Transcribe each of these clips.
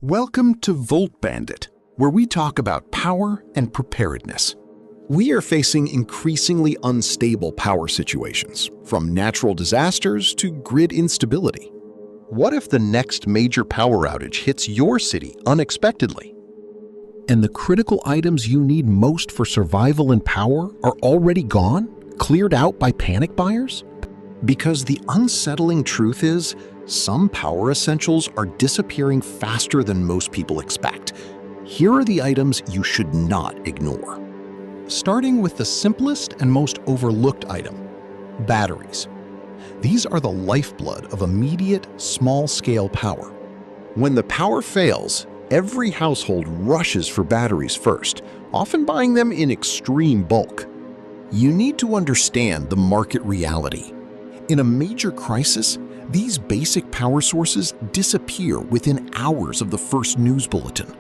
Welcome to VoltBandit, where we talk about power and preparedness. We are facing increasingly unstable power situations, from natural disasters to grid instability. What if the next major power outage hits your city unexpectedly? And the critical items you need most for survival and power are already gone, cleared out by panic buyers? Because the unsettling truth is, some power essentials are disappearing faster than most people expect. Here are the items you should not ignore. Starting with the simplest and most overlooked item, batteries. These are the lifeblood of immediate, small-scale power. When the power fails, every household rushes for batteries first, often buying them in extreme bulk. You need to understand the market reality. In a major crisis, these basic power sources disappear within hours of the first news bulletin.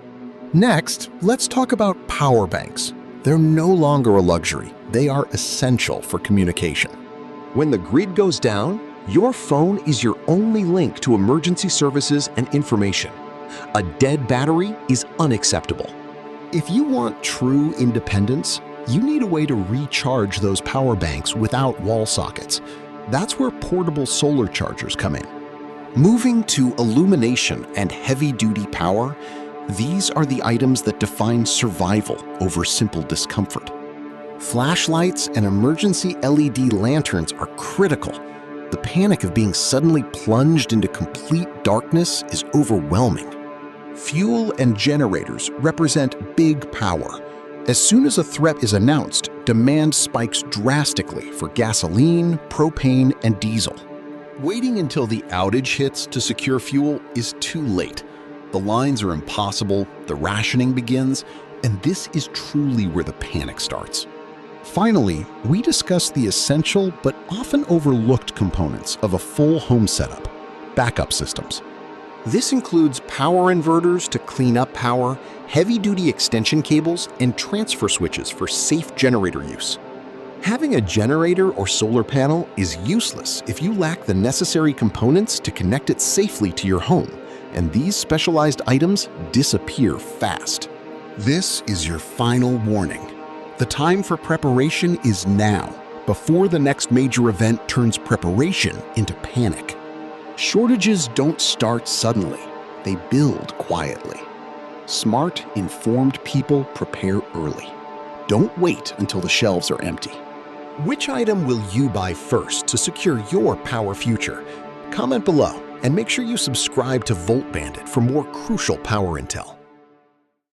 Next, let's talk about power banks. They're no longer a luxury. They are essential for communication. When the grid goes down, your phone is your only link to emergency services and information. A dead battery is unacceptable. If you want true independence, you need a way to recharge those power banks without wall sockets. That's where portable solar chargers come in. Moving to illumination and heavy-duty power, these are the items that define survival over simple discomfort. Flashlights and emergency LED lanterns are critical. The panic of being suddenly plunged into complete darkness is overwhelming. Fuel and generators represent big power. As soon as a threat is announced, demand spikes drastically for gasoline, propane, and diesel. Waiting until the outage hits to secure fuel is too late. The lines are impossible, the rationing begins, and this is truly where the panic starts. Finally, we discuss the essential but often overlooked components of a full home setup: backup systems. This includes power inverters to clean up power, heavy-duty extension cables, and transfer switches for safe generator use. Having a generator or solar panel is useless if you lack the necessary components to connect it safely to your home, and these specialized items disappear fast. This is your final warning. The time for preparation is now, before the next major event turns preparation into panic. Shortages don't start suddenly, they build quietly. Smart, informed people prepare early. Don't wait until the shelves are empty. Which item will you buy first to secure your power future? Comment below and make sure you subscribe to VoltBandit for more crucial power intel.